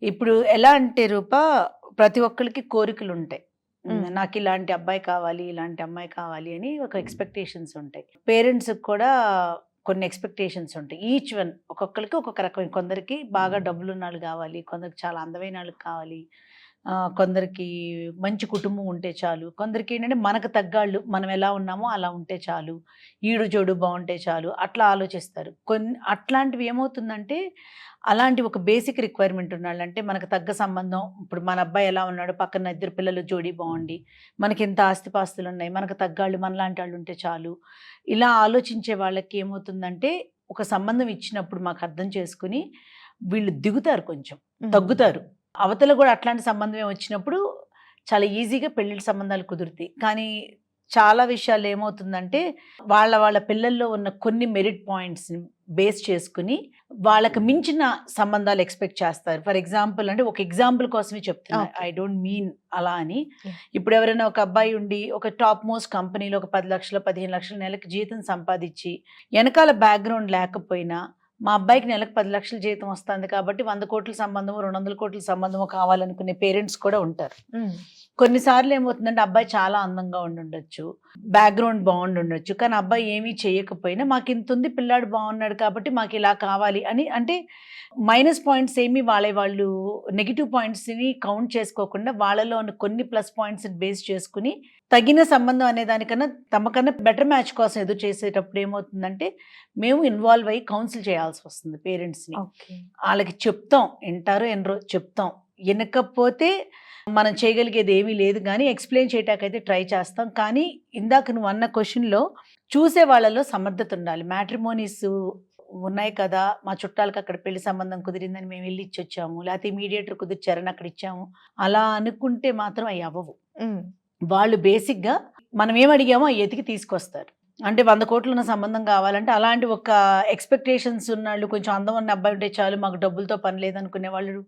ఇప్పుడు ఎలా అంటే రూపా, ప్రతి ఒక్కళ్ళకి కోరికలుంటాయి. హ్మ్. నాకిలాంటి అబ్బాయి కావాలి, ఇలాంటి అమ్మాయి కావాలి అని ఒక ఎక్స్‌పెక్టేషన్స్ ఉంటాయి. పేరెంట్స్‌కి కూడా కొన్ని ఎక్స్‌పెక్టేషన్స్ ఉంటాయి. ఈచ్ వన్ ఒక్కొక్కళ్ళకి ఒక్కొక్క రకమైన, కొందరికి బాగా డబ్బులున్నోళ్ళు గావాలి, కొందరికి చాలా అందమైనోళ్ళు కావాలి, కొందరికి మంచి కుటుంబం ఉంటే చాలు, కొందరికేంటంటే మనకు తగ్గాళ్ళు, మనం ఎలా ఉన్నామో అలా ఉంటే చాలు, ఈడు జోడు బావుంటే చాలు, అట్లా ఆలోచిస్తారు. అట్లాంటివి ఏమవుతుందంటే, అలాంటి ఒక బేసిక్ రిక్వైర్మెంట్ ఉన్నాళ్ళు. అంటే మనకు తగ్గ సంబంధం, ఇప్పుడు మన అబ్బాయి ఎలా ఉన్నాడో పక్కన ఇద్దరు పిల్లలు జోడీ బావుండి, మనకింత ఆస్తిపాస్తులున్నాయి, మనకు తగ్గాళ్ళు మనలాంటాళ్ళు ఉంటే చాలు. ఇలా ఆలోచించే వాళ్ళకి ఏమవుతుందంటే, ఒక సంబంధం ఇచ్చినప్పుడు మాకు అర్థం చేసుకొని, వీళ్ళు దిగుతారు కొంచెం, హ్మ్. తగ్గుతారు. అవతల గూడా అట్లాంటి సంబంధమే వచ్చినప్పుడు చాలా ఈజీగా పెళ్ళిళ్ళ సంబంధాలు కుదురుతాయి. కానీ చాలా విషయాల్లో ఏమవుతుందంటే, వాళ్ళ పిల్లల్లో ఉన్న కొన్ని మెరిట్ పాయింట్స్‌ని బేస్ చేసుకొని, వాళ్ళకి మించిన సంబంధాలు ఎక్స్‌పెక్ట్ చేస్తారు. ఫర్ ఎగ్జాంపుల్ అంటే, ఒక ఎగ్జాంపుల్ కోసమే చెప్తున్నా. ఓకే. ఐ డోంట్ మీన్ అలా అని. యాహ్! ఇప్పుడు ఎవరైనా ఒక అబ్బాయి ఉండి, ఒక టాప్ మోస్ట్ కంపెనీలో ఒక 10,00,000, 15,00,000 నెలకి జీతం సంపాదిచ్చి, ఎనకాల బ్యాక్‌గ్రౌండ్ లేకపోయినా, మా అబ్బాయికి నెలకు 10,00,000 జీతం వస్తుంది కాబట్టి 100,00,00,000 సంబంధమో, 200,00,00,000 సంబంధమో కావాలనుకునే పేరెంట్స్ కూడా ఉంటారు. హ్మ్. కొన్నిసార్లు ఏమవుతుందంటే, అబ్బాయి చాలా అందంగా ఉండుండొచ్చు, బ్యాక్‌గ్రౌండ్ బావుండుండొచ్చు. కానీ అబ్బాయి ఏమీ చేయకపోయినా, మాకింతుంది, పిల్లాడు బావున్నాడు కాబట్టి మాకిలా కావాలి అని, అంటే మైనస్ పాయింట్స్ ఏమి వాళ్ళు నెగెటివ్ పాయింట్స్‌ని కౌంట్ చేసుకోకుండా, వాళ్ళలో ఉన్న కొన్ని ప్లస్ పాయింట్స్‌ని బేస్ చేసుకొని, తగిన సంబంధం అనే దానికన్నా, తమకన్నా బెటర్ మ్యాచ్ కోసం ఎదురు చేసేటప్పుడు ఏమవుతుందంటే, మేము ఇన్వాల్వ్ అయ్యి కౌన్సిల్ చేయాల్సొస్తుంది పేరెంట్స్‌ని. ఓకే. ఆళ్ళకి చెప్తాం. ఇంటారో ఇనరో చెప్తాం. ఇనకపోతే మనం చేయగలిగేది ఏమీ లేదు గానీ, ఎక్స్‌ప్లెయిన్ చేయటానికైతే ట్రై చేస్తాం. కానీ ఇందాక నువ్వన్న క్వెషన్‌లో చూసే వాళ్ళలో సమర్థత ఉండాలి. మ్యాట్రిమోనీస్ ఉన్నాయి కదా! మా చుట్టాలకి అక్కడ పెళ్లి సంబంధం కుదిరిందని మేమెళ్లి ఇచ్చొచ్చాము, లేతే మీడియేటర్ కుదిర్చారని అక్కడ ఇచ్చాము, అలా అనుకుంటే మాత్రం అయి అవ్వవు. హ్మ్. వాళ్ళు బేసిక్‌గా మనం ఏమి అడిగామో అయి ఎతికి తీసుకొస్తారు. అంటే 100,00,00,000 ఉన్న సంబంధం కావాలంటే, అలాంటి ఒక ఎక్స్‌పెక్టేషన్స్ ఉన్నోళ్ళు, కొంచెం అందం ఉన్న అబ్బాయి ఉంటే చాలు, మాకు డబ్బులతో పని లేదనుకునే వాళ్ళు,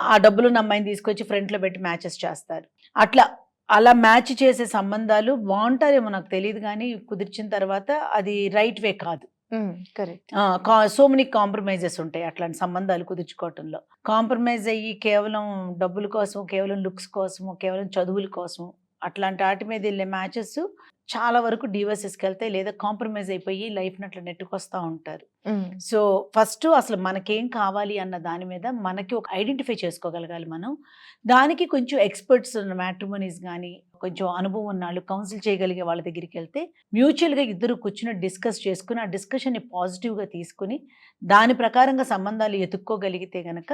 ఆ డబ్బులున్న అమ్మాయిని తీసుకొచ్చి ఫ్రంట్‌లో పెట్టి మ్యాచెస్ చేస్తారు. అట్లా, అలా మ్యాచ్ చేసే సంబంధాలు బావుంటారేమో నాకు తెలీదు గానీ, కుదిర్చిన తర్వాత అది రైట్ వే కాదు. హ్మ్. కరెక్ట్. ఆ! సో మెనీ కాంప్రమైజెస్ ఉంటాయి అట్లాంటి సంబంధాలు కుదుర్చుకోవటంలో. కాంప్రమైజ్ అయ్యి కేవలం డబ్బుల కోసం, కేవలం లుక్స్ కోసము, కేవలం చదువుల కోసం, అట్లాంటి ఆటి మీదెళ్ళే మ్యాచెస్ చాలా వరకు డివోర్సెస్‌కెళ్తాయి. లేదా కాంప్రమైజ్ అయిపోయి లైఫ్‌ని అట్లా నెట్టుకొస్తా ఉంటారు. హ్మ్. సో, ఫస్టు అసలు మనకేం కావాలి అన్న దాని మీద మనకి ఒక ఐడెంటిఫై చేసుకోగలగాలి మనం. దానికి కొంచెం ఎక్స్‌పర్ట్స్ ఉన్న మ్యాట్రిమోనీస్ గాని, కొంచెం అనుభవం ఉన్నోళ్ళు, కౌన్సిల్ చేయగలిగే వాళ్ళ దగ్గరికెళ్తే, మ్యూచువల్‌గా ఇద్దరు కూర్చొని డిస్కస్ చేసుకొని, ఆ డిస్కషన్‌ని పాజిటివ్‌గా తీసుకొని, దాని ప్రకారంగా సంబంధాలు ఎతుక్కోగలిగితే గనక